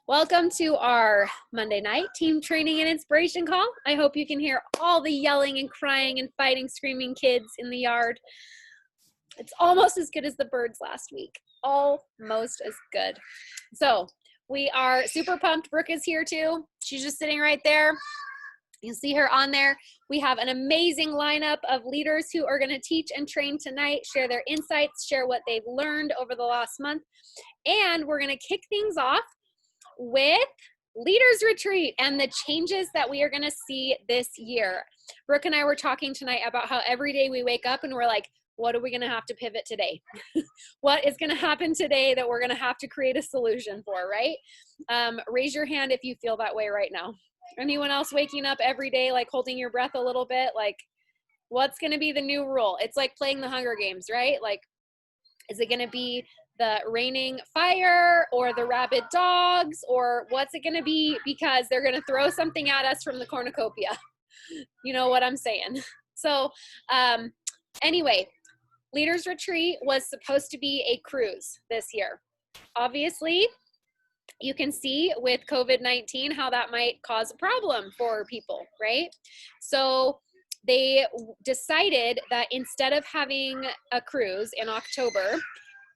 Welcome to our Monday night team training and inspiration call. I hope you can hear all the yelling and crying and fighting, screaming kids in the yard. It's almost as good as the birds last week. Almost as good. So we are super pumped. Brooke is here too. She's just sitting right there. You'll see her on there. We have an amazing lineup of leaders who are going to teach and train tonight, share their insights, share what they've learned over the last month. And we're going to kick things off with Leaders Retreat and the changes that we are going to see this year. Brooke and I were talking tonight about how every day we wake up and we're like, what are we going to have to pivot today? What is going to happen today that we're going to have to create a solution for, right? Raise your hand if you feel that way right now. Anyone else waking up every day, like holding your breath a little bit? Like, what's going to be the new rule? It's like playing the Hunger Games, right? Like, is it going to be the raining fire or the rabid dogs, or what's it going to be? Because they're going to throw something at us from the cornucopia. You know what I'm saying? So anyway, Leaders Retreat was supposed to be a cruise this year. Obviously, you can see with COVID-19 how that might cause a problem for people, right? So they decided that instead of having a cruise in October,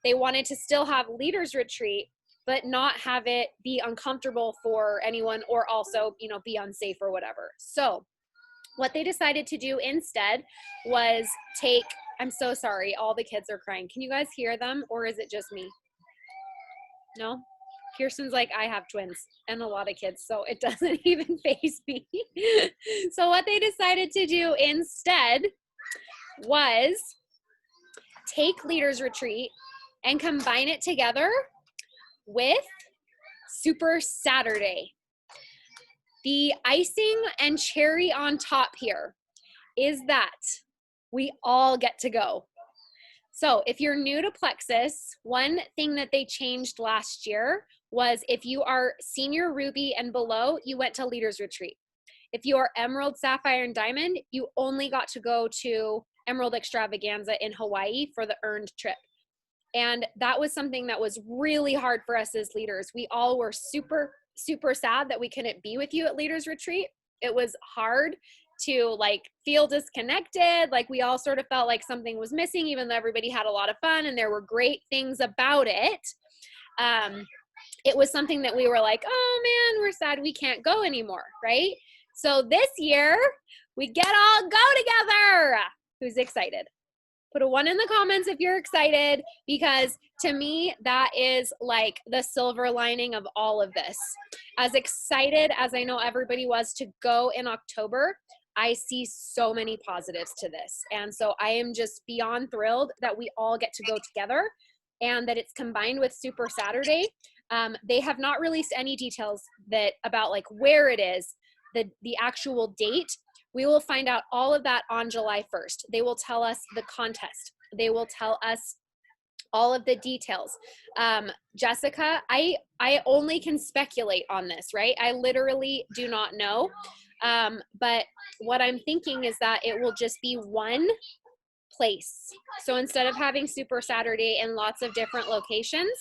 they wanted to still have Leaders Retreat, but not have it be uncomfortable for anyone, or also, be unsafe or whatever. So what they decided to do instead was I'm so sorry, all the kids are crying. Can you guys hear them, or is it just me? No? Kirsten's like, I have twins and a lot of kids, so it doesn't even faze me. So what they decided to do instead was take Leaders Retreat and combine it together with Super Saturday. The icing and cherry on top here is that we all get to go. So if you're new to Plexus, one thing that they changed last year was if you are Senior Ruby and below, you went to Leaders Retreat. If you are Emerald, Sapphire, and Diamond, you only got to go to Emerald Extravaganza in Hawaii for the earned trip. And that was something that was really hard for us as leaders. We all were super, super sad that we couldn't be with you at Leaders Retreat. It was hard to feel disconnected. We all sort of felt like something was missing, even though everybody had a lot of fun and there were great things about it. It was something that we were like, oh man, we're sad we can't go anymore, right? So this year we get all go together. Who's excited? Put a 1 in the comments if you're excited, because to me, that is like the silver lining of all of this. As excited as I know everybody was to go in October, I see so many positives to this. And so I am just beyond thrilled that we all get to go together and that it's combined with Super Saturday. They have not released any details about where it is, the actual date. We will find out all of that on July 1st. They will tell us the contest. They will tell us all of the details. Jessica, I only can speculate on this, right? I literally do not know. But what I'm thinking is that it will just be one place. So instead of having Super Saturday in lots of different locations,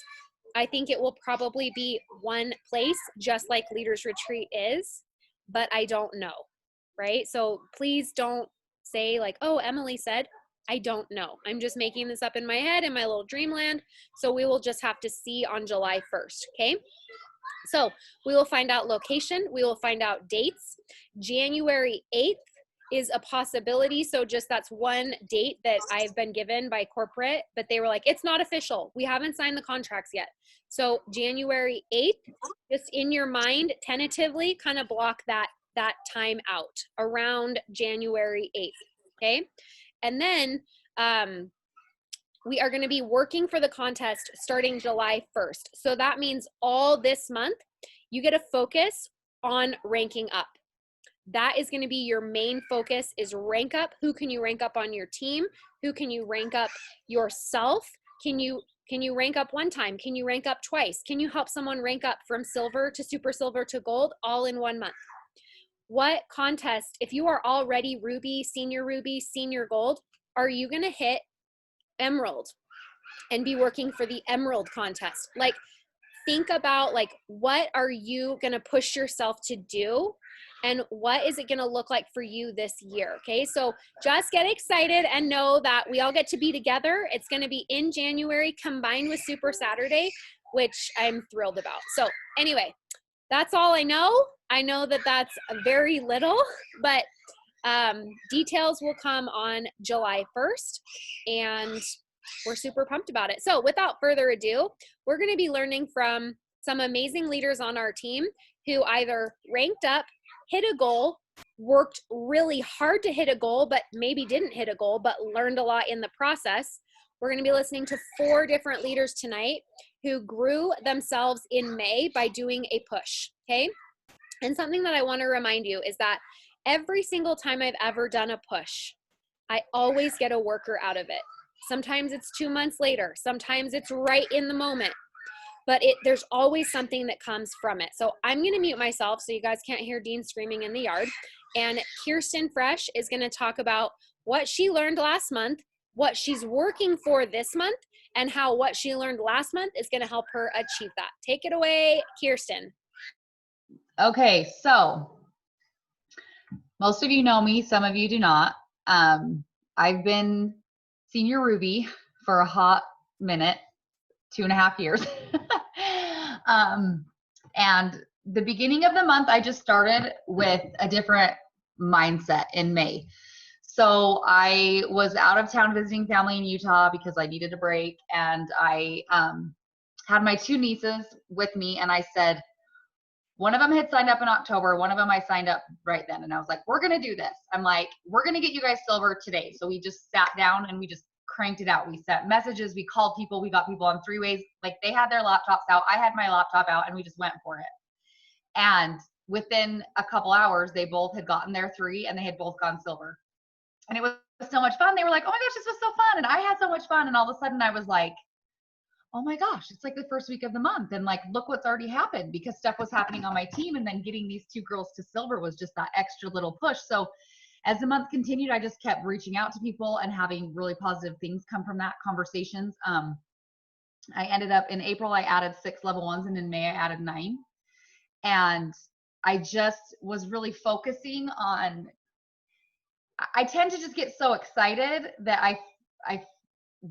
I think it will probably be one place, just like Leaders Retreat is, but I don't know, right? So please don't say oh, Emily said. I don't know. I'm just making this up in my head, in my little dreamland. So we will just have to see on July 1st, okay? So we will find out location. We will find out dates. January 8th is a possibility. So just that's one date that I've been given by corporate, but they were like, it's not official. We haven't signed the contracts yet. So January 8th, just in your mind, tentatively kind of block that time out around January 8th, okay? And then we are going to be working for the contest starting July 1st. So that means all this month, you get to focus on ranking up. That is going to be your main focus, is rank up. Who can you rank up on your team? Who can you rank up yourself? Can you rank up one time? Can you rank up twice? Can you help someone rank up from silver to super silver to gold all in 1 month? What contest, if you are already Ruby, Senior Gold, are you going to hit Emerald and be working for the Emerald contest? think about like, what are you going to push yourself to do? And what is it going to look like for you this year? Okay. So just get excited and know that we all get to be together. It's going to be in January combined with Super Saturday, which I'm thrilled about. So anyway, that's all I know. I know that that's very little, but details will come on July 1st, and we're super pumped about it. So without further ado, we're going to be learning from some amazing leaders on our team who either ranked up, hit a goal, worked really hard to hit a goal, but maybe didn't hit a goal, but learned a lot in the process. We're going to be listening to 4 different leaders tonight who grew themselves in May by doing a push, okay? And something that I want to remind you is that every single time I've ever done a push, I always get a worker out of it. Sometimes it's 2 months later. Sometimes it's right in the moment. But there's always something that comes from it. So I'm going to mute myself so you guys can't hear Dean screaming in the yard. And Kirsten Fresh is going to talk about what she learned last month, what she's working for this month, and how what she learned last month is going to help her achieve that. Take it away, Kirsten. Okay, so most of you know me, some of you do not. I've been Senior Ruby for a hot minute, 2.5 years. And the beginning of the month, I just started with a different mindset in May. So I was out of town visiting family in Utah because I needed a break. And I had my 2 nieces with me, and I said, one of them had signed up in October. One of them I signed up right then. And I was like, we're going to do this. I'm like, we're going to get you guys silver today. So we just sat down and we just cranked it out. We sent messages. We called people. We got people on 3 ways. Like, they had their laptops out. I had my laptop out, and we just went for it. And within a couple hours, they both had gotten their 3 and they had both gone silver. And it was so much fun. They were like, oh my gosh, this was so fun. And I had so much fun. And all of a sudden I was like, oh my gosh, it's like the first week of the month. And like, look what's already happened, because stuff was happening on my team. And then getting these 2 girls to silver was just that extra little push. So as the month continued, I just kept reaching out to people and having really positive things come from that, conversations. I ended up in April, I added 6 level 1s, and in May I added 9. And I just was really focusing on, I tend to just get so excited that I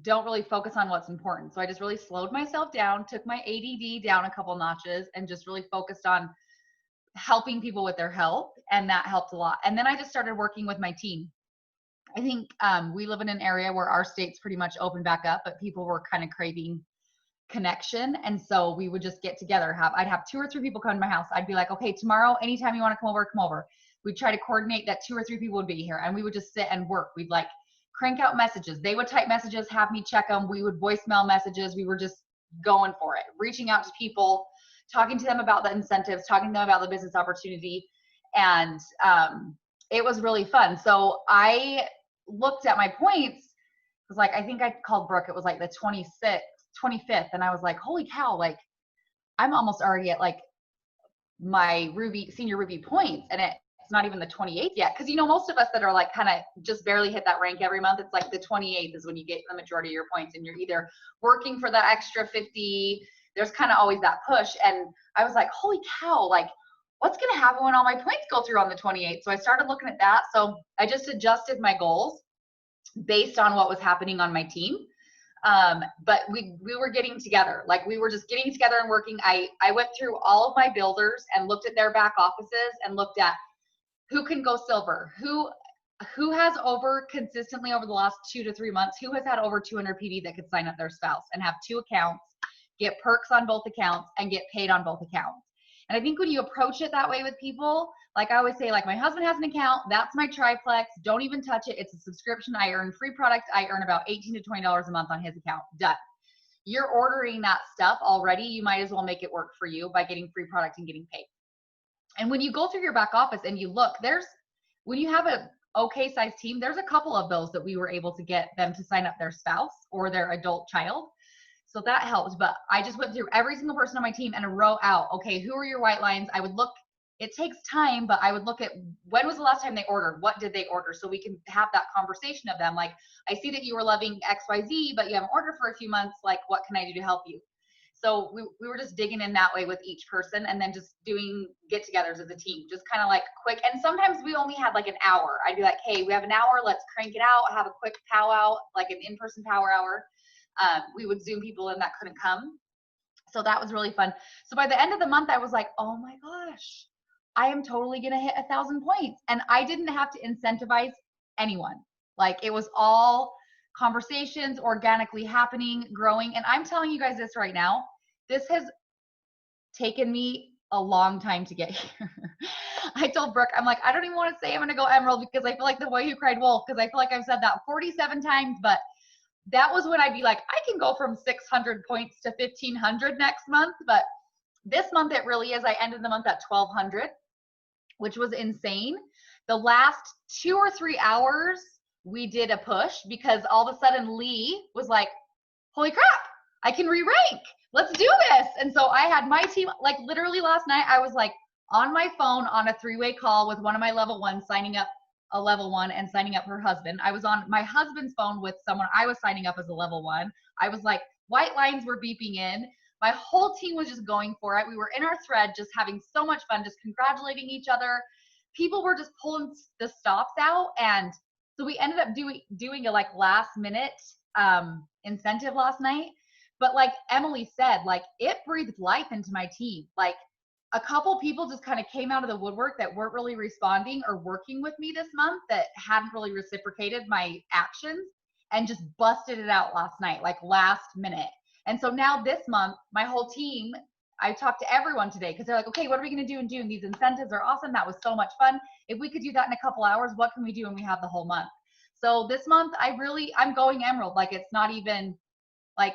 don't really focus on what's important. So I just really slowed myself down, took my ADD down a couple notches, and just really focused on helping people with their health. And that helped a lot. And then I just started working with my team. I think we live in an area where our state's pretty much open back up, but people were kind of craving connection. And so we would just get together. I'd have 2 or 3 people come to my house. I'd be like, okay, tomorrow, anytime you want to come over, come over. We'd try to coordinate that 2 or 3 people would be here, and we would just sit and work. We'd like crank out messages. They would type messages, have me check them. We would voicemail messages. We were just going for it, reaching out to people, talking to them about the incentives, talking to them about the business opportunity. And it was really fun. So I looked at my points. It was like, I think I called Brooke. It was like the 25th. And I was like, holy cow, like I'm almost already at like my Senior Ruby points. And it's not even the 28th yet. Cause most of us that are like kind of just barely hit that rank every month, it's like the 28th is when you get the majority of your points, and you're either working for that extra 50. There's kind of always that push. And I was like, holy cow, like what's going to happen when all my points go through on the 28th? So I started looking at that. So I just adjusted my goals based on what was happening on my team. But we were getting together, like we were just getting together and working. I went through all of my builders and looked at their back offices and looked at who can go silver, who has consistently over the last 2 to 3 months, who has had over 200 PD that could sign up their spouse and have 2 accounts, get perks on both accounts, and get paid on both accounts. And I think when you approach it that way with people, like I always say, like my husband has an account, that's my triplex, don't even touch it. It's a subscription. I earn free product. I earn about $18 to $20 a month on his account. Done. You're ordering that stuff already. You might as well make it work for you by getting free product and getting paid. And when you go through your back office and you look, when you have a okay sized team, there's a couple of those that we were able to get them to sign up their spouse or their adult child. So that helps. But I just went through every single person on my team and wrote out, okay, who are your white lines? I would look, it takes time, but I would look at when was the last time they ordered? What did they order? So we can have that conversation of them. Like, I see that you were loving XYZ, but you haven't ordered for a few months. Like, what can I do to help you? So we were just digging in that way with each person, and then just doing get-togethers as a team, just kind of like quick. And sometimes we only had like an hour. I'd be like, hey, we have an hour, let's crank it out, have a quick powwow, like an in-person power hour. We would Zoom people in that couldn't come. So that was really fun. So by the end of the month, I was like, oh my gosh, I am totally going to hit 1,000 points. And I didn't have to incentivize anyone. Like, it was all conversations organically happening, growing. And I'm telling you guys this right now, this has taken me a long time to get here. I told Brooke, I'm like, I don't even want to say I'm going to go emerald because I feel like the boy who cried wolf, because I feel like I've said that 47 times, but that was when I'd be like, I can go from 600 points to 1,500 next month. But this month it really is. I ended the month at 1,200, which was insane. The last 2 or 3 hours, we did a push because all of a sudden Lee was like, holy crap, I can re-rank. Let's do this. And so I had my team, like literally last night, I was like on my phone on a 3-way call with one of my level ones, signing up a level 1 and signing up her husband. I was on my husband's phone with someone I was signing up as a level 1. I was like, white lines were beeping in. My whole team was just going for it. We were in our thread, just having so much fun, just congratulating each other. People were just pulling the stops out. And so we ended up doing a like last minute incentive last night. But like Emily said, like it breathed life into my team. Like a couple people just kind of came out of the woodwork that weren't really responding or working with me this month, that hadn't really reciprocated my actions, and just busted it out last night, like last minute. And so now this month, my whole team, I talked to everyone today because they're like, okay, what are we going to do in June? These incentives are awesome. That was so much fun. If we could do that in a couple hours, what can we do when we have the whole month? So this month, I'm going emerald. Like, it's not even like,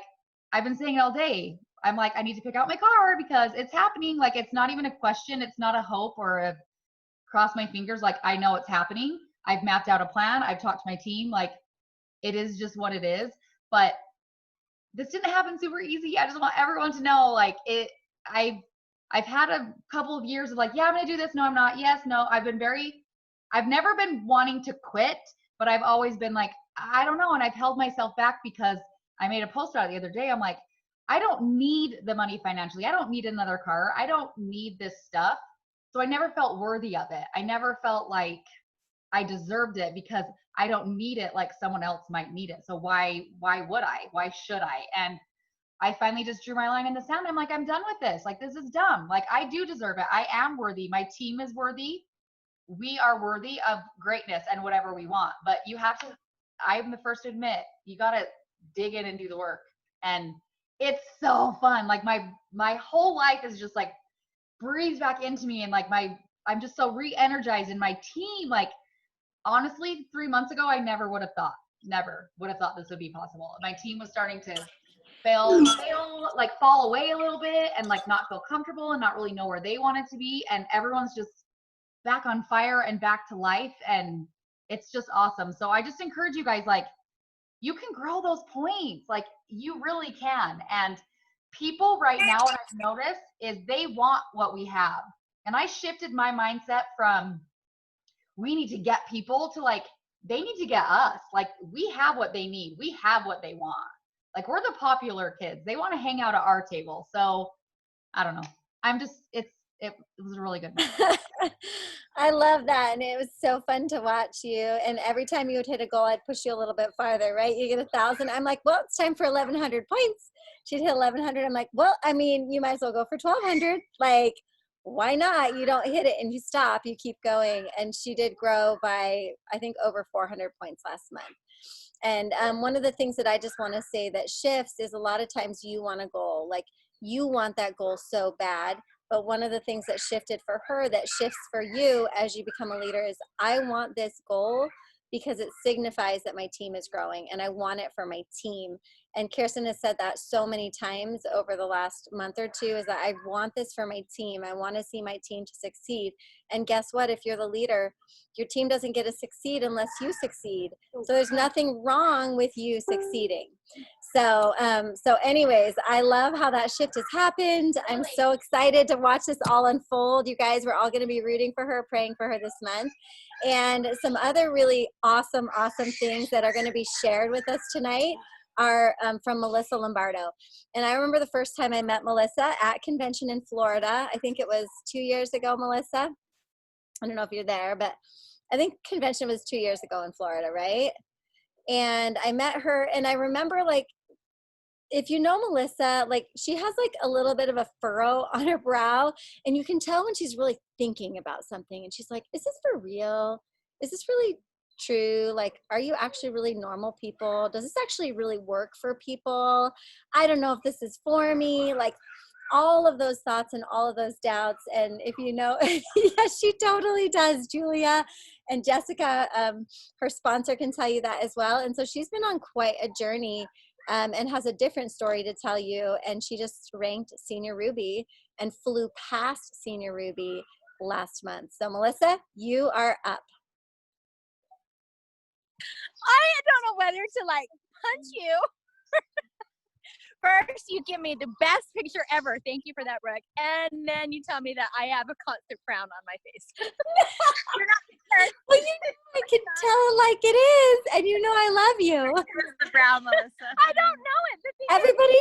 I've been saying it all day. I'm like, I need to pick out my car because it's happening. Like, it's not even a question. It's not a hope or a cross my fingers. Like, I know it's happening. I've mapped out a plan. I've talked to my team. Like, it is just what it is. But this didn't happen super easy. I just want everyone to know, like, I've had a couple of years of like, yeah, I'm going to do this. No, I'm not. Yes, no. I've never been wanting to quit, but I've always been like, I don't know. And I've held myself back because I made a post out the other day. I'm like, I don't need the money financially. I don't need another car. I don't need this stuff. So I never felt worthy of it. I never felt like I deserved it because I don't need it like someone else might need it. So why would I? Why should I? And I finally just drew my line in the sand. I'm like, I'm done with this. Like, this is dumb. Like, I do deserve it. I am worthy. My team is worthy. We are worthy of greatness and whatever we want. But you have to, I'm the first to admit, you got to dig in and do the work. And it's so fun. Like my whole life is just like breathes back into me, and like I'm just so re-energized in my team. Like, honestly, 3 months ago, I never would have thought this would be possible. My team was starting to fall away a little bit and like not feel comfortable and not really know where they wanted to be. And everyone's just back on fire and back to life. And it's just awesome. So I just encourage you guys, like, you can grow those points. Like, you really can. And people right now, what I've noticed is they want what we have. And I shifted my mindset from we need to get people to like, they need to get us. Like, we have what they need. We have what they want. Like, we're the popular kids. They want to hang out at our table. So I don't know. It was really good. I love that. And it was so fun to watch you. And every time you would hit a goal, I'd push you a little bit farther, right? You get 1,000. I'm like, well, it's time for 1,100 points. She'd hit 1,100. I'm like, well, I mean, you might as well go for 1,200. Like, why not? You don't hit it and you stop, you keep going. And she did grow by, I think, over 400 points last month. And one of the things that I just want to say that shifts is a lot of times you want a goal, like you want that goal so bad. But one of the things that shifted for her, that shifts for you as you become a leader, is I want this goal because it signifies that my team is growing and I want it for my team. And Kirsten has said that so many times over the last month or two, is that I want this for my team. I want to see my team to succeed. And guess what? If you're the leader, your team doesn't get to succeed unless you succeed. So there's nothing wrong with you succeeding. So anyways, I love how that shift has happened. I'm so excited to watch this all unfold. You guys, we're all going to be rooting for her, praying for her this month. And some other really awesome things that are going to be shared with us tonight are from Melissa Lombardo. And I remember the first time I met Melissa at convention in Florida. I think it was 2 years ago, Melissa. I don't know if you're there, but I think convention was 2 years ago in Florida, right? And I met her, and I remember, like, if you know Melissa, like, she has like a little bit of a furrow on her brow, and you can tell when she's really thinking about something. And she's like, is this for real? Is this really true? Like, are you actually really normal people? Does this actually really work for people? I don't know if this is for me. Like, all of those thoughts and all of those doubts. And if you know, yes, she totally does, Julia. And Jessica, her sponsor, can tell you that as well. And so she's been on quite a journey, and has a different story to tell you. And she just ranked Senior Ruby and flew past Senior Ruby last month. So Melissa, you are up. I don't know whether to like punch you. First, you give me the best picture ever. Thank you for that, Brooke. And then you tell me that I have a constant frown on my face. You're not because Well, you know, I can tell like it is, and you know I love you. the frown, Melissa. I don't know it. Everybody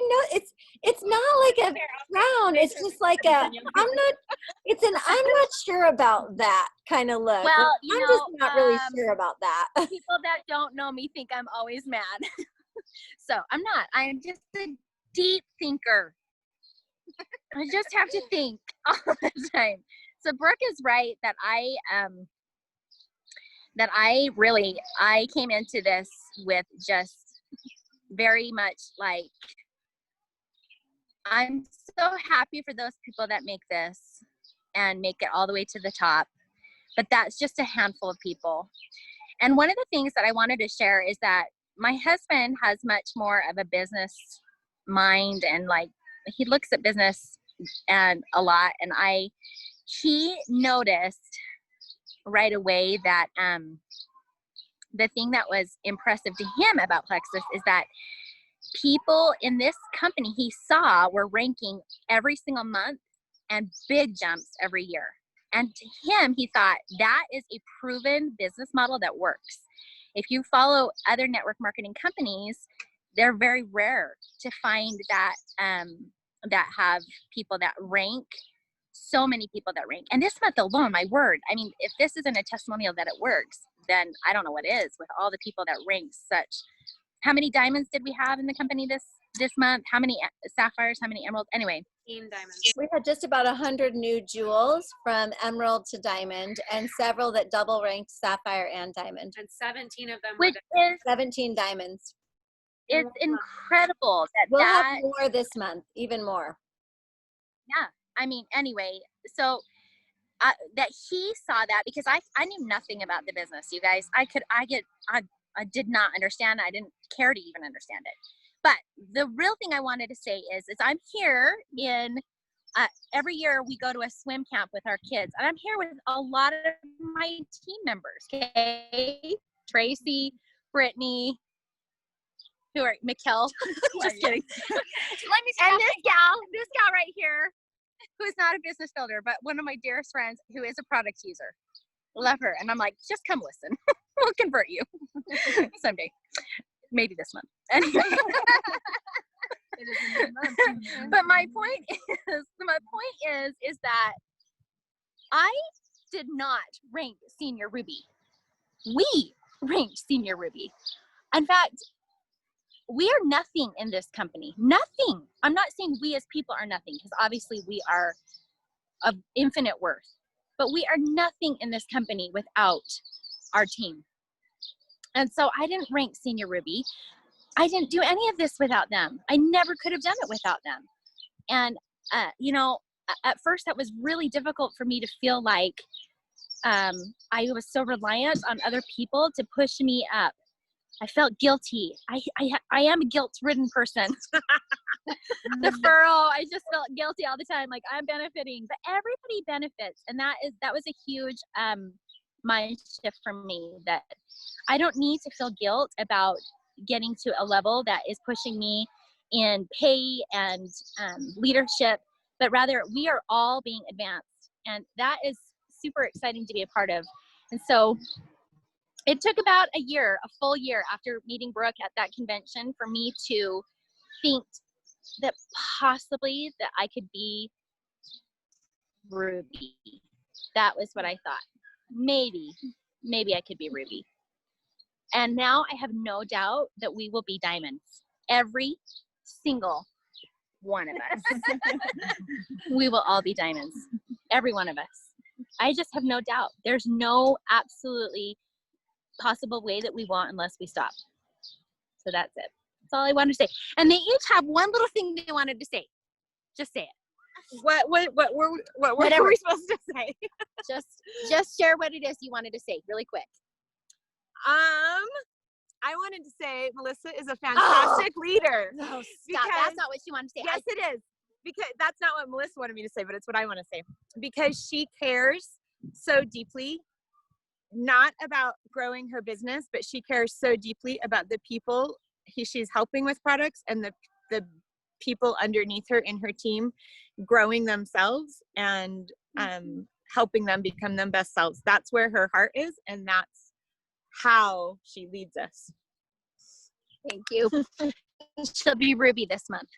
know it's not like a frown. It's just like a I'm not sure about that kind of look. Well, I'm just not really sure about that. People that don't know me think I'm always mad. So I'm not. I am just a deep thinker. I just have to think all the time. So Brooke is right that I came into this with just very much like, I'm so happy for those people that make this and make it all the way to the top, but that's just a handful of people. And one of the things that I wanted to share is that my husband has much more of a business mind, and like, he looks at business and a lot, and he noticed right away that the thing that was impressive to him about Plexus is that people in this company he saw were ranking every single month and big jumps every year. And to him, he thought that is a proven business model that works. If you follow other network marketing companies, they're very rare to find that that have people that rank, so many people that rank. And this month alone, my word, I mean, if this isn't a testimonial that it works, then I don't know what is, with all the people that rank such. How many diamonds did we have in the company this month? How many sapphires? How many emeralds? Anyway. 15 diamonds. We had just about 100 new jewels from emerald to diamond, and several that double ranked sapphire and diamond. And 17 of them Which were is 17 diamonds. It's incredible that We'll have more this month, even more. Yeah, I mean, anyway, so that he saw that, because I knew nothing about the business, you guys. I did not understand. I didn't care to even understand it. But the real thing I wanted to say is I'm here in, every year we go to a swim camp with our kids, and I'm here with a lot of my team members, okay? Tracy, Brittany, who are Mikkel, just kidding. And this gal right here, who is not a business builder, but one of my dearest friends who is a product user. Love her. And I'm like, just come listen. We'll convert you someday. Maybe this month. Anyway. But my point is that I did not rank Senior Ruby. We ranked Senior Ruby. In fact, we are nothing in this company. Nothing. I'm not saying we as people are nothing, because obviously we are of infinite worth. But we are nothing in this company without our team. And so I didn't rank Senior Ruby. I didn't do any of this without them. I never could have done it without them. And, at first that was really difficult for me to feel like I was so reliant on other people to push me up. I felt guilty. I am a guilt-ridden person. The furrow, I just felt guilty all the time. Like, I'm benefiting, but everybody benefits. And that was a huge mind shift for me, that I don't need to feel guilt about getting to a level that is pushing me in pay and leadership, but rather we are all being advanced. And that is super exciting to be a part of. And so it took about a full year after meeting Brooke at that convention for me to think that possibly that I could be Ruby. That was what I thought. Maybe I could be Ruby. And now I have no doubt that we will be diamonds. Every single one of us. We will all be diamonds. Every one of us. I just have no doubt. There's no absolutely possible way that we won't unless we stop. So that's it. That's all I wanted to say. And they each have one little thing they wanted to say. Just say it. What were Whatever. we supposed to say? Just share what it is you wanted to say really quick. I wanted to say Melissa is a fantastic leader. No, stop. Because- That's not what you wanted to say. Yes, it is. Because that's not what Melissa wanted me to say, but it's what I want to say. Because she cares so deeply, not about growing her business, but she cares so deeply about the people she's helping with products and the people underneath her in her team growing themselves and helping them become their best selves. That's where her heart is, and that's how she leads us. Thank you. She'll be Ruby this month.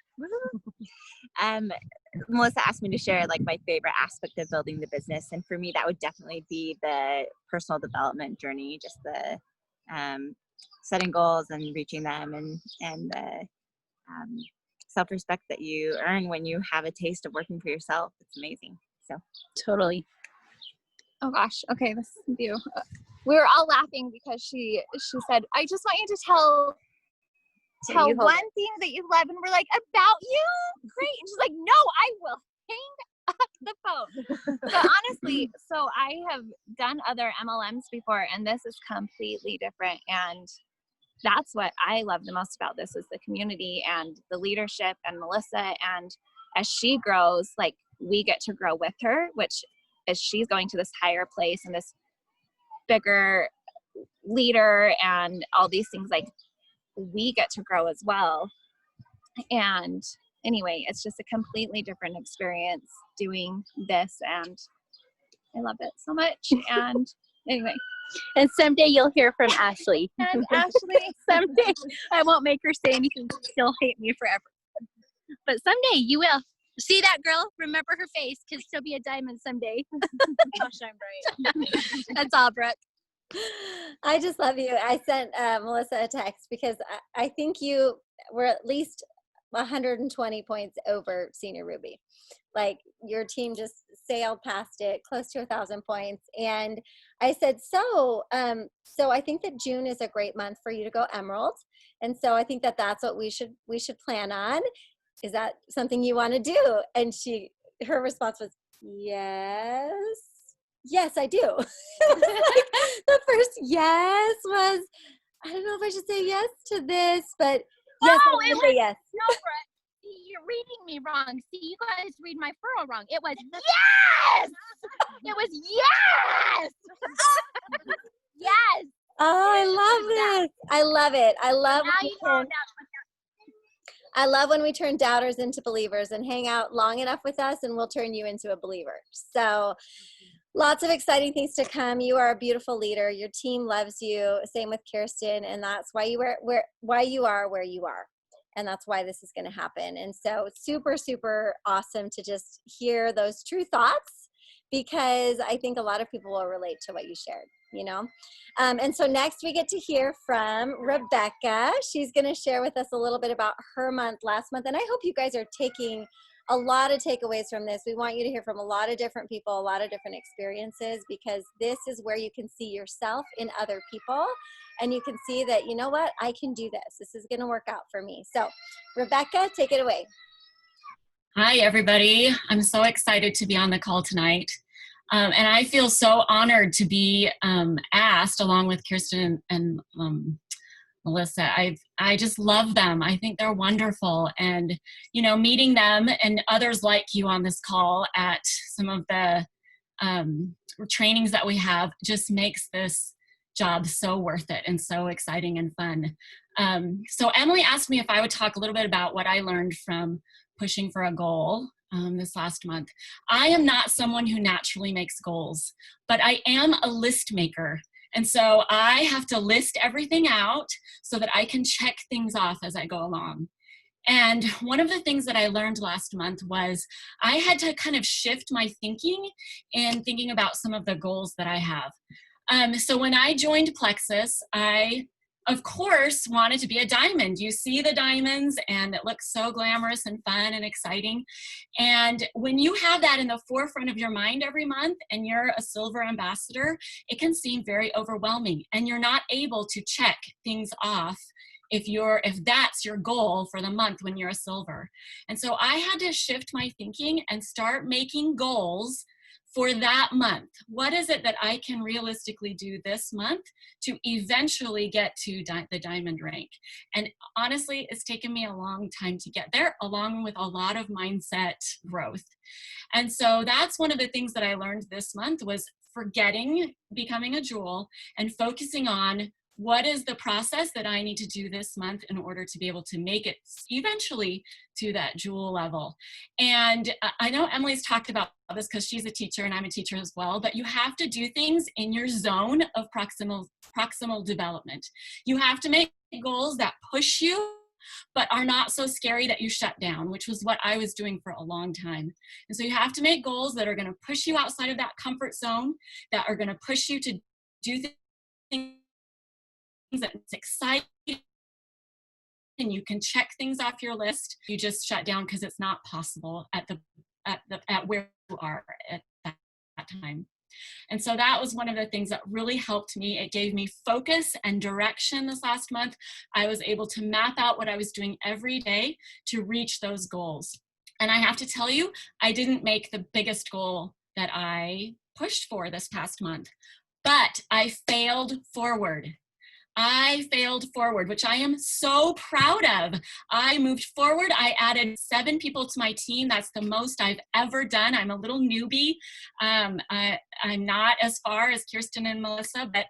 Melissa asked me to share like my favorite aspect of building the business, and for me that would definitely be the personal development journey, just the setting goals and reaching them, and the self-respect that you earn when you have a taste of working for yourself. It's amazing. So Totally. Oh gosh. Okay, this is you. We were all laughing because she said, "I just want you to tell you hold one thing that you love," and we're like, "About you? Great." And she's like, "No, I will hang up the phone." But honestly, so I have done other MLMs before, and this is completely different. And that's what I love the most about this is the community and the leadership and Melissa. And as she grows, like we get to grow with her, which is she's going to this higher place and this bigger leader and all these things, like we get to grow as well. And anyway, it's just a completely different experience doing this, and I love it so much. And anyway, And someday you'll hear from Ashley. and Ashley, Someday I won't make her say anything. She'll hate me forever. But someday you will. See that girl? Remember her face because she'll be a diamond someday. I'll shine bright. That's all, Brooke. I just love you. I sent Melissa a text because I think you were at least 120 points over Senior Ruby. Like your team just sailed past it, close to 1,000 points. And I said, so I think that June is a great month for you to go Emerald. And so I think that that's what we should plan on. Is that something you want to do? And her response was, yes, I do. It was like the first yes was, I don't know if I should say yes to this, but yes, No, I would say yes. No, Brooke. You're reading me wrong. See, you guys read my furrow wrong. It was yes! It was yes! Yes! Oh, I love this. I love it. I love Now you know that's I love when we turn doubters into believers and hang out long enough with us and we'll turn you into a believer. So lots of exciting things to come. You are a beautiful leader. Your team loves you. Same with Kirsten. And that's why you are where you are. And that's why this is going to happen. And so super, super awesome to just hear those true thoughts, because I think a lot of people will relate to what you shared, you know? And so next we get to hear from Rebecca. She's going to share with us a little bit about her month last month. And I hope you guys are taking a lot of takeaways from this. We want you to hear from a lot of different people, a lot of different experiences, because this is where you can see yourself in other people. And you can see that, you know what, I can do this. This is going to work out for me. So Rebecca, take it away. Hi, everybody. I'm so excited to be on the call tonight. And I feel so honored to be asked, along with Kirsten and Melissa. I just love them. I think they're wonderful. And, you know, meeting them and others like you on this call at some of the trainings that we have just makes this job so worth it and so exciting and fun. So Emily asked me if I would talk a little bit about what I learned from pushing for a goal this last month. I am not someone who naturally makes goals, but I am a list maker. And so I have to list everything out so that I can check things off as I go along. And one of the things that I learned last month was I had to kind of shift my thinking in thinking about some of the goals that I have. So when I joined Plexus, I, of course, wanted to be a diamond. You see the diamonds and it looks so glamorous and fun and exciting. And when you have that in the forefront of your mind every month and you're a silver ambassador, it can seem very overwhelming and you're not able to check things off if that's your goal for the month when you're a silver. And so I had to shift my thinking and start making goals for that month. What is it that I can realistically do this month to eventually get to the diamond rank? And honestly, it's taken me a long time to get there, along with a lot of mindset growth. And so that's one of the things that I learned this month was forgetting becoming a jewel and focusing on what is the process that I need to do this month in order to be able to make it eventually to that jewel level. And I know Emily's talked about this because she's a teacher and I'm a teacher as well, but you have to do things in your zone of proximal development. You have to make goals that push you, but are not so scary that you shut down, which was what I was doing for a long time. And so you have to make goals that are going to push you outside of that comfort zone, that are going to push you to do things that's exciting, and you can check things off your list. You just shut down because it's not possible at where you are at that time. And so that was one of the things that really helped me. It gave me focus and direction this last month. I was able to map out what I was doing every day to reach those goals. And I have to tell you, I didn't make the biggest goal that I pushed for this past month, but I failed forward. I failed forward, which I am so proud of. I moved forward. I added 7 people to my team. That's the most I've ever done. I'm a little newbie. I'm not as far as Kirsten and Melissa, but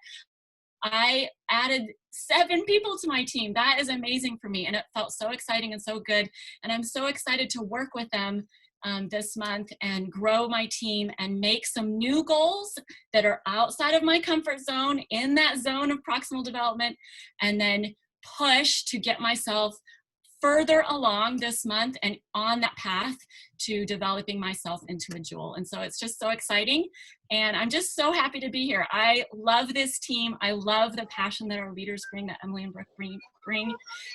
I added 7 people to my team. That is amazing for me. And it felt so exciting and so good. And I'm so excited to work with them this month and grow my team and make some new goals that are outside of my comfort zone, in that zone of proximal development, and then push to get myself further along this month and on that path to developing myself into a jewel. And so it's just so exciting. And I'm just so happy to be here. I love this team. I love the passion that our leaders bring, that Emily and Brooke bring.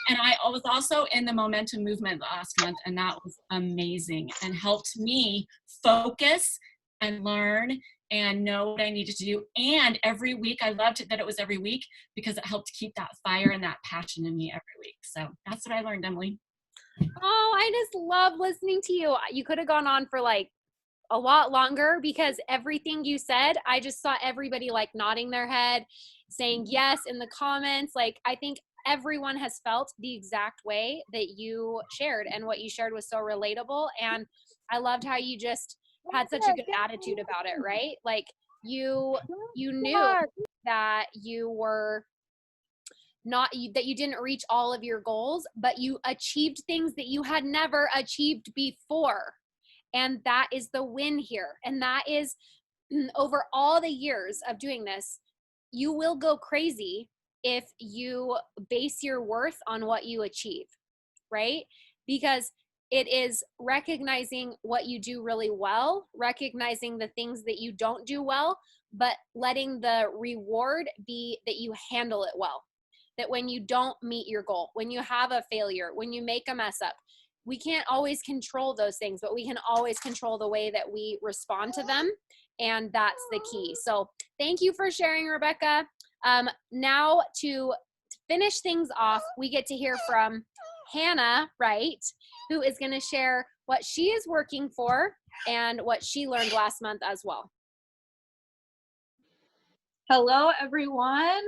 And I was also in the Momentum Movement last month, and that was amazing and helped me focus and learn and know what I needed to do. And every week, I loved that it was every week because it helped keep that fire and that passion in me every week. So that's what I learned, Emily. Oh, I just love listening to you. You could have gone on for like a lot longer because everything you said, I just saw everybody like nodding their head, saying yes in the comments. Like, I think everyone has felt the exact way that you shared, and what you shared was so relatable. And I loved how you just had such a good attitude about it, right? Like you knew that you were that you didn't reach all of your goals, but you achieved things that you had never achieved before. And that is the win here. And that is, over all the years of doing this, you will go crazy if you base your worth on what you achieve, right? Because it is recognizing what you do really well, recognizing the things that you don't do well, but letting the reward be that you handle it well. That when you don't meet your goal, when you have a failure, when you make a mess up, we can't always control those things, but we can always control the way that we respond to them. And that's the key. So thank you for sharing, Rebecca. Now to finish things off, we get to hear from Hannah Wright, who is going to share what she is working for and what she learned last month as well. Hello, everyone.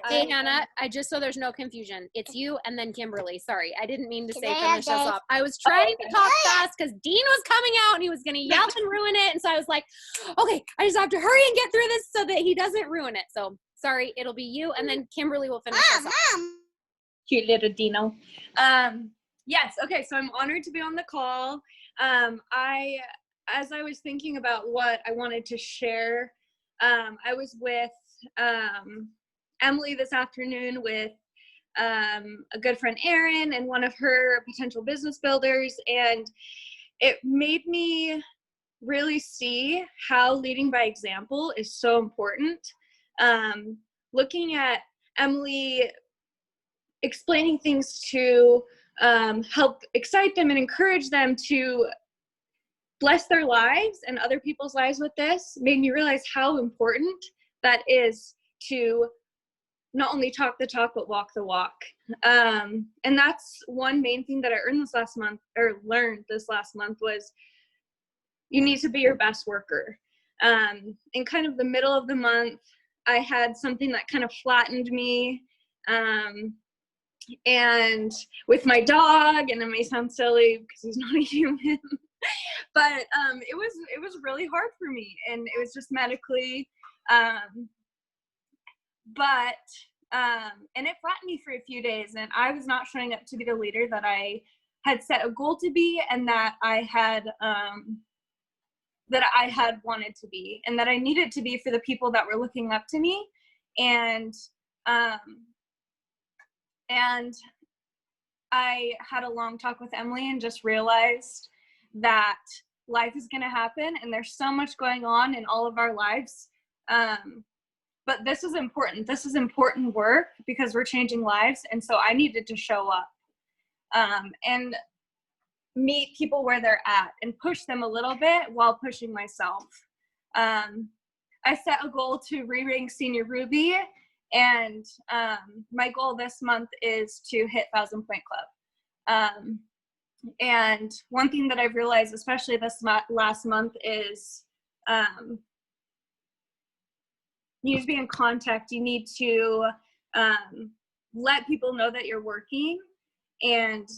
Hey, Hannah, just so there's no confusion, it's you and then Kimberly. Sorry, I didn't mean to say finish us off. I was trying to talk fast because Dean was coming out and he was going to yell and ruin it. And so I was like, okay, I just have to hurry and get through this so that he doesn't ruin it. So sorry, it'll be you and then Kimberly will finish us off. Cute little Dino. Yes, okay, so I'm honored to be on the call. As I was thinking about what I wanted to share I was with Emily this afternoon with a good friend Erin and one of her potential business builders, and it made me really see how leading by example is so important. Looking at Emily explaining things to help excite them and encourage them to bless their lives and other people's lives with this made me realize how important that is to not only talk the talk, but walk the walk. And that's one main thing that I learned this last month was you need to be your best worker. In kind of the middle of the month, I had something that kind of flattened me. And with my dog, and it may sound silly because he's not a human, but it was really hard for me, and it was just medically, and it flattened me for a few days, and I was not showing up to be the leader that I had set a goal to be, and that I had wanted to be, and that I needed to be for the people that were looking up to me. And I had a long talk with Emily and just realized that life is going to happen, and there's so much going on in all of our lives. But this is important. This is important work because we're changing lives. And so I needed to show up and meet people where they're at and push them a little bit while pushing myself. I set a goal to re-rank Senior Ruby, and my goal this month is to hit 1,000 Point Club. And one thing that I've realized, especially this last month, is you need to be in contact. You need to let people know that you're working, and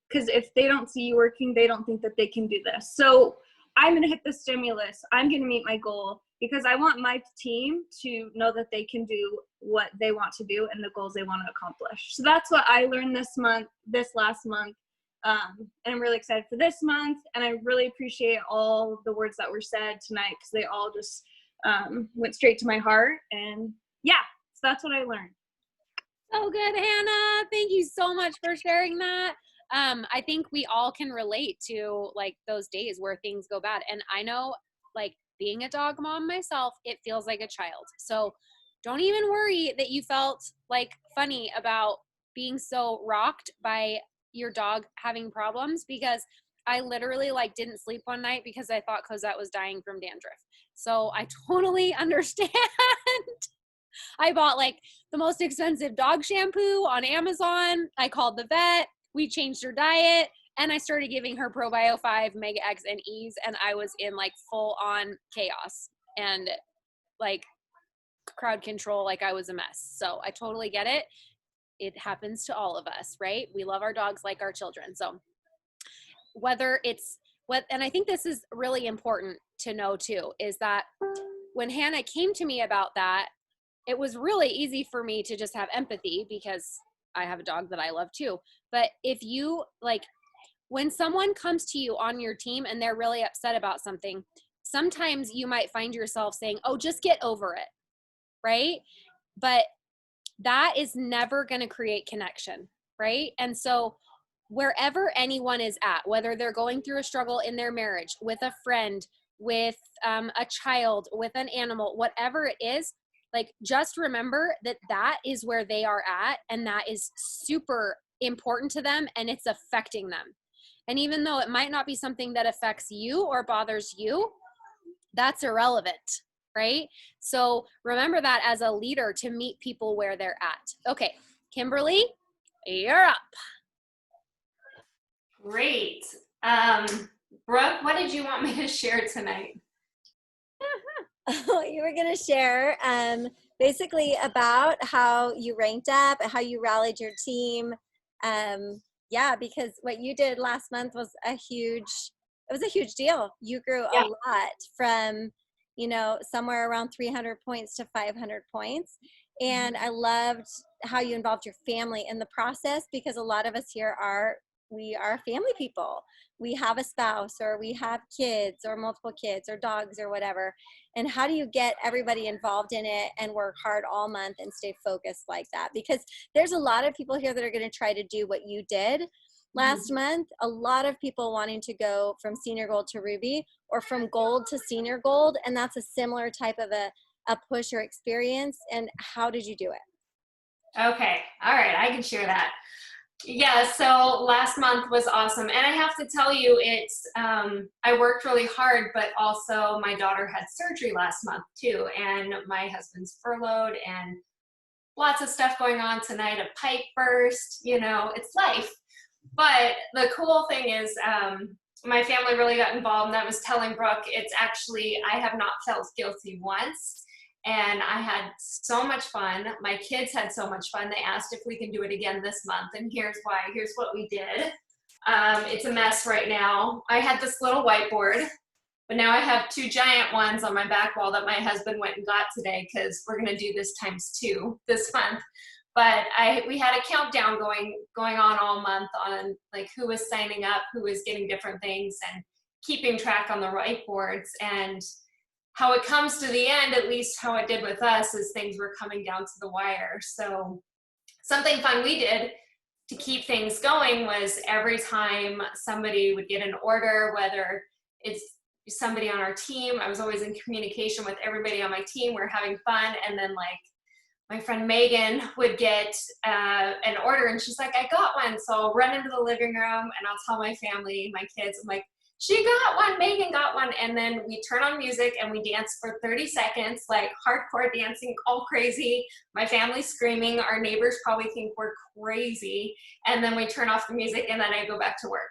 because if they don't see you working, they don't think that they can do this. So I'm going to hit the stimulus. I'm going to meet my goal because I want my team to know that they can do what they want to do and the goals they want to accomplish. So that's what I learned this last month. And I'm really excited for this month. And I really appreciate all the words that were said tonight because they all just went straight to my heart. And yeah, so that's what I learned. So good, Hannah. Thank you so much for sharing that. I think we all can relate to like those days where things go bad. And I know, like, being a dog mom myself, it feels like a child. So don't even worry that you felt like funny about being so rocked by your dog having problems, because I literally like didn't sleep one night because I thought Cosette was dying from dandruff. So I totally understand. I bought like the most expensive dog shampoo on Amazon. I called the vet. We changed her diet, and I started giving her Probio 5, Mega X, and Ease, and I was in like full on chaos and like crowd control, like I was a mess. So I totally get it. It happens to all of us, right? We love our dogs like our children. So and I think this is really important to know too, is that when Hannah came to me about that, it was really easy for me to just have empathy because I have a dog that I love too. But if you like, when someone comes to you on your team and they're really upset about something, sometimes you might find yourself saying, oh, just get over it, right? But that is never going to create connection, right? And so wherever anyone is at, whether they're going through a struggle in their marriage, with a friend, with a child, with an animal, whatever it is, like, just remember that that is where they are at, and that is super important to them, and it's affecting them. And even though it might not be something that affects you or bothers you, that's irrelevant, right? So remember that as a leader, to meet people where they're at. Okay, Kimberly, you're up. Great. Brooke, what did you want me to share tonight? You were going to share basically about how you ranked up, how you rallied your team. Yeah, because what you did last month was a huge deal. You grew a lot from, somewhere around 300 points to 500 points. And I loved how you involved your family in the process, because a lot of us here are we are family people. We have a spouse, or we have kids, or multiple kids, or dogs, or whatever. And how do you get everybody involved in it and work hard all month and stay focused like that? Because there's a lot of people here that are going to try to do what you did last month. A lot of people wanting to go from senior gold to ruby, or from gold to senior gold. And that's a similar type of a push or experience. And how did you do it? Okay. All right. I can share that. Yeah. So last month was awesome. And I have to tell you, it's, I worked really hard, but also my daughter had surgery last month too. And my husband's furloughed and lots of stuff going on tonight, a pipe burst, you know, it's life. But the cool thing is, my family really got involved, and I was telling Brooke, it's actually, I have not felt guilty once, and I had so much fun. My kids had so much fun. They asked if we can do it again this month, and here's why. Here's what we did. It's a mess right now. I had this little whiteboard, but now I have 2 giant ones on my back wall that my husband went and got today, because we're going to do this ×2 this month. But we had a countdown going on all month on like who was signing up, who was getting different things, and keeping track on the whiteboards. And how it comes to the end, at least how it did with us, is things were coming down to the wire. So something fun we did to keep things going was every time somebody would get an order, whether it's somebody on our team, I was always in communication with everybody on my team. We're having fun. And then like, my friend Megan would get an order, and she's like, I got one. So I'll run into the living room and I'll tell my family, my kids, I'm like, she got one, Megan got one. And then we turn on music and we dance for 30 seconds, like hardcore dancing, all crazy. My family's screaming. Our neighbors probably think we're crazy. And then we turn off the music, and then I go back to work.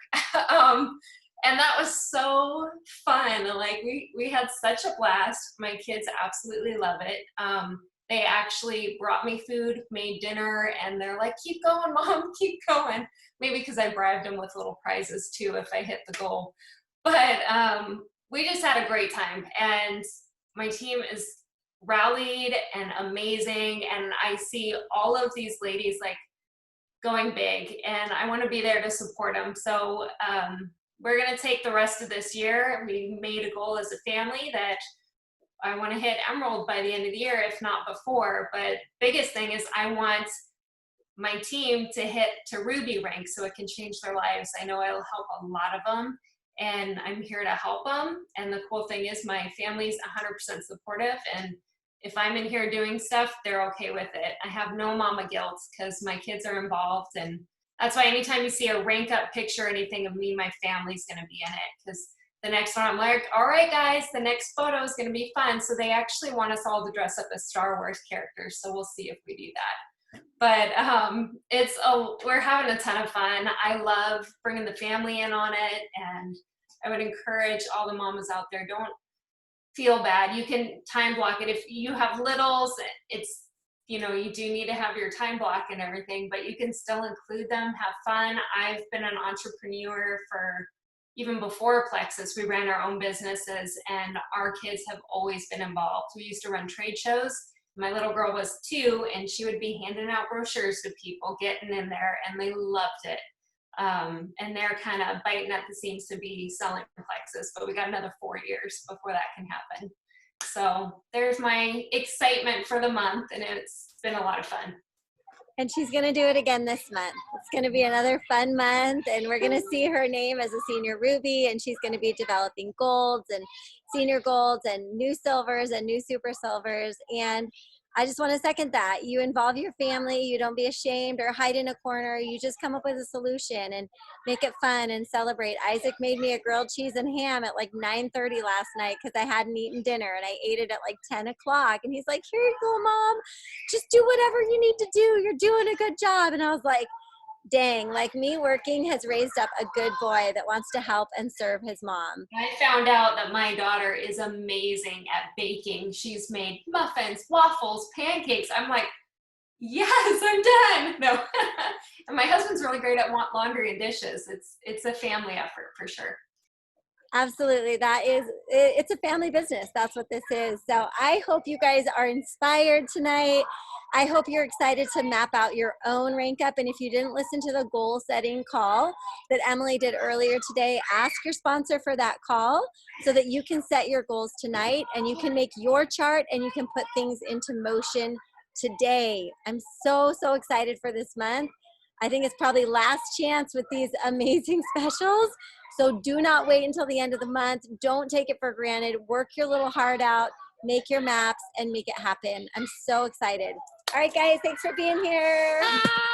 And that was so fun. Like we had such a blast. My kids absolutely love it. They actually brought me food, made dinner, and they're like, keep going, Mom, keep going. Maybe because I bribed them with little prizes too if I hit the goal. But we just had a great time, and my team is rallied and amazing, and I see all of these ladies like going big, and I want to be there to support them. So we're going to take the rest of this year. We made a goal as a family that I want to hit Emerald by the end of the year, if not before. But biggest thing is I want my team to hit to Ruby rank so it can change their lives. I know it'll help a lot of them, and I'm here to help them. And the cool thing is my family's 100% supportive, and if I'm in here doing stuff, they're okay with it. I have no mama guilt because my kids are involved, and that's why anytime you see a rank up picture or anything of me, my family's going to be in it, because the next one I'm like, all right, guys, the next photo is going to be fun. So they actually want us all to dress up as Star Wars characters. So we'll see if we do that. But we're having a ton of fun. I love bringing the family in on it. And I would encourage all the mamas out there, don't feel bad. You can time block it. If you have littles, it's, you know, you do need to have your time block and everything, but you can still include them, have fun. I've been an entrepreneur for even before Plexus. We ran our own businesses, and our kids have always been involved. We used to run trade shows. My little girl was 2, and she would be handing out brochures to people, getting in there, and they loved it. And they're kind of biting at the seams to be selling Plexus, but we got another 4 years before that can happen. So there's my excitement for the month, and it's been a lot of fun. And she's going to do it again this month. It's going to be another fun month, and we're going to see her name as a senior ruby, and she's going to be developing golds and senior golds and new silvers and new super silvers. And I just want to second that. You involve your family. You don't be ashamed or hide in a corner. You just come up with a solution and make it fun and celebrate. Isaac made me a grilled cheese and ham at like 9:30 last night because I hadn't eaten dinner, and I ate it at like 10 o'clock. And he's like, here you go, Mom. Just do whatever you need to do. You're doing a good job. And I was like, dang, like me working has raised up a good boy that wants to help and serve his mom. I found out that my daughter is amazing at baking. She's made muffins, waffles, pancakes. I'm like, yes, I'm done. No. And my husband's really great at laundry and dishes. It's a family effort for sure. Absolutely. It's a family business. That's what this is. So I hope you guys are inspired tonight. I hope you're excited to map out your own rank up. And if you didn't listen to the goal setting call that Emily did earlier today, ask your sponsor for that call so that you can set your goals tonight and you can make your chart and you can put things into motion today. I'm so excited for this month. I think it's probably last chance with these amazing specials. So do not wait until the end of the month. Don't take it for granted. Work your little heart out, make your maps, and make it happen. I'm so excited. All right, guys, thanks for being here. Bye.